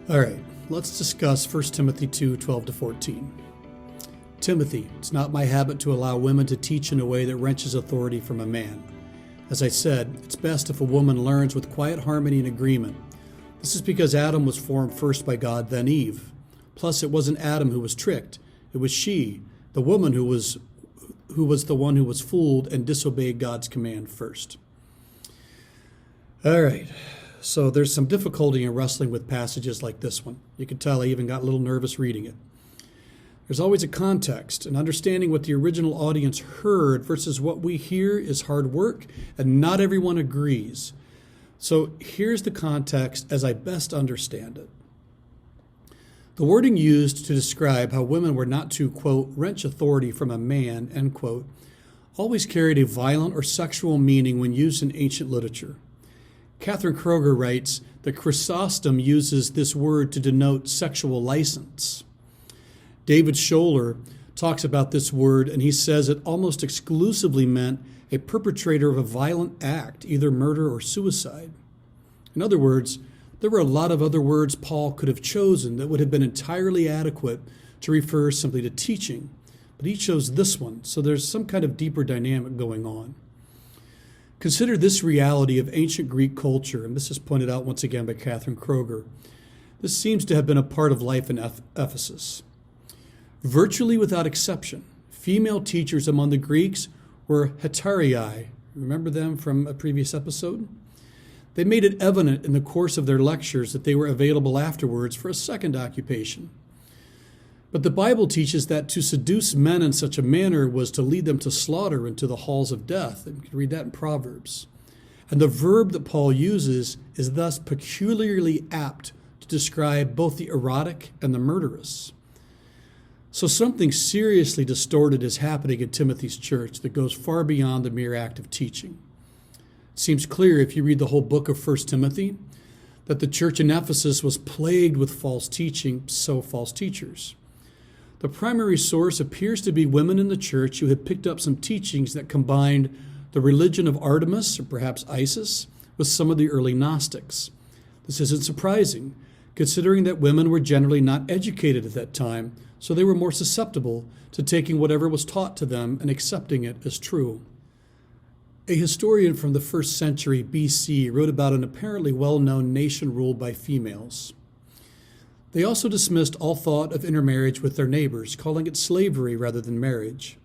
All right, let's discuss 1 Timothy 2:12-14. Timothy, it's not my habit to allow women to teach in a way that wrenches authority from a man. As I said, it's best if a woman learns with quiet harmony and agreement. This is because Adam was formed first by God, then Eve. Plus, it wasn't Adam who was tricked. It was she, the woman, who was the one who was fooled and disobeyed God's command first. All right. So there's some difficulty in wrestling with passages like this one. You can tell I even got a little nervous reading it. There's always a context, and understanding what the original audience heard versus what we hear is hard work, and not everyone agrees. So here's the context as I best understand it. The wording used to describe how women were not to, quote, wrench authority from a man, end quote, always carried a violent or sexual meaning when used in ancient literature. Catherine Kroger writes that Chrysostom uses this word to denote sexual license. David Scholler talks about this word, and he says it almost exclusively meant a perpetrator of a violent act, either murder or suicide. In other words, there were a lot of other words Paul could have chosen that would have been entirely adequate to refer simply to teaching, but he chose this one, so there's some kind of deeper dynamic going on. Consider this reality of ancient Greek culture, and this is pointed out once again by Catherine Kroger. This seems to have been a part of life in Ephesus. Virtually without exception, female teachers among the Greeks were hetarii. Remember them from a previous episode? They made it evident in the course of their lectures that they were available afterwards for a second occupation. But the Bible teaches that to seduce men in such a manner was to lead them to slaughter and to the halls of death. And you can read that in Proverbs. And the verb that Paul uses is thus peculiarly apt to describe both the erotic and the murderous. So something seriously distorted is happening in Timothy's church that goes far beyond the mere act of teaching. It seems clear if you read the whole book of 1 Timothy that the church in Ephesus was plagued with false teaching, so false teachers. The primary source appears to be women in the church who had picked up some teachings that combined the religion of Artemis, or perhaps Isis, with some of the early Gnostics. This isn't surprising, considering that women were generally not educated at that time, so they were more susceptible to taking whatever was taught to them and accepting it as true. A historian from the 1st century BC wrote about an apparently well-known nation ruled by females. They also dismissed all thought of intermarriage with their neighbors, calling it slavery rather than marriage.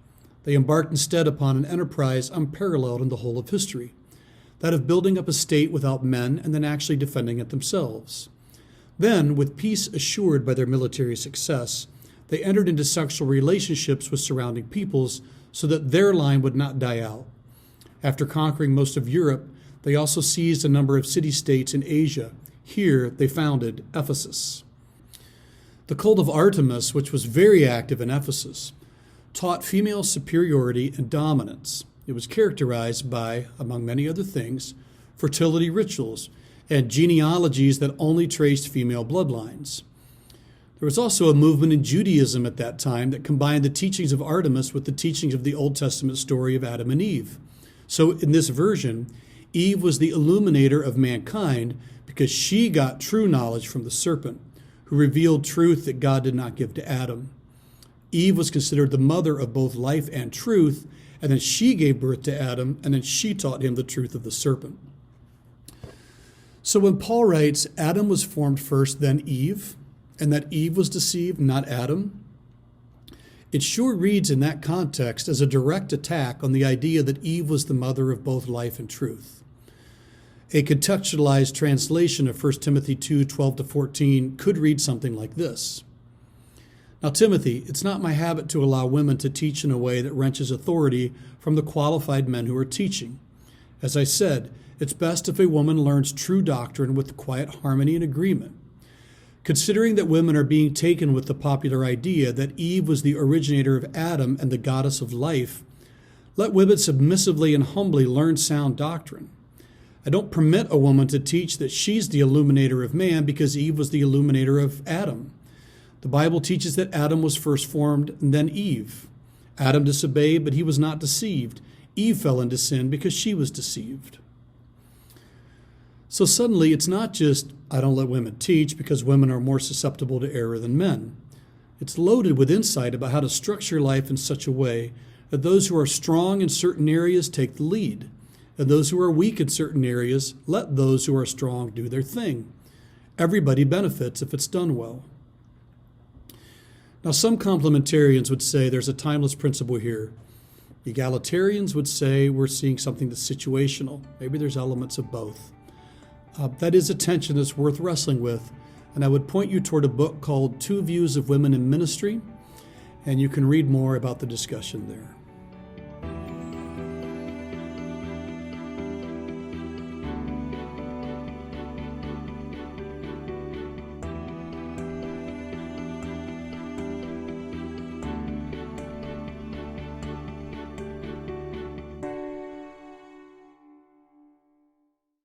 They embarked instead upon an enterprise unparalleled in the whole of history, that of building up a state without men and then actually defending it themselves. Then, with peace assured by their military success, they entered into sexual relationships with surrounding peoples so that their line would not die out. After conquering most of Europe, they also seized a number of city-states in Asia. Here, they founded Ephesus. The cult of Artemis, which was very active in Ephesus, taught female superiority and dominance. It was characterized by, among many other things, fertility rituals and genealogies that only traced female bloodlines. There was also a movement in Judaism at that time that combined the teachings of Artemis with the teachings of the Old Testament story of Adam and Eve. So in this version, Eve was the illuminator of mankind because she got true knowledge from the serpent, who revealed truth that God did not give to Adam. Eve was considered the mother of both life and truth, and then she gave birth to Adam, and then she taught him the truth of the serpent. So when Paul writes, Adam was formed first, then Eve, and that Eve was deceived, not Adam, it sure reads in that context as a direct attack on the idea that Eve was the mother of both life and truth. A contextualized translation of 1 Timothy 2:12-14 could read something like this. Now, Timothy, it's not my habit to allow women to teach in a way that wrenches authority from the qualified men who are teaching. As I said, it's best if a woman learns true doctrine with quiet harmony and agreement. Considering that women are being taken with the popular idea that Eve was the originator of Adam and the goddess of life, let women submissively and humbly learn sound doctrine. I don't permit a woman to teach that she's the illuminator of man because Eve was the illuminator of Adam. The Bible teaches that Adam was first formed and then Eve. Adam disobeyed, but he was not deceived. Eve fell into sin because she was deceived. So suddenly, it's not just I don't let women teach because women are more susceptible to error than men. It's loaded with insight about how to structure life in such a way that those who are strong in certain areas take the lead, and those who are weak in certain areas let those who are strong do their thing. Everybody benefits if it's done well. Now, some complementarians would say there's a timeless principle here. Egalitarians would say we're seeing something that's situational. Maybe there's elements of both. That is a tension that's worth wrestling with, and I would point you toward a book called Two Views of Women in Ministry, and you can read more about the discussion there.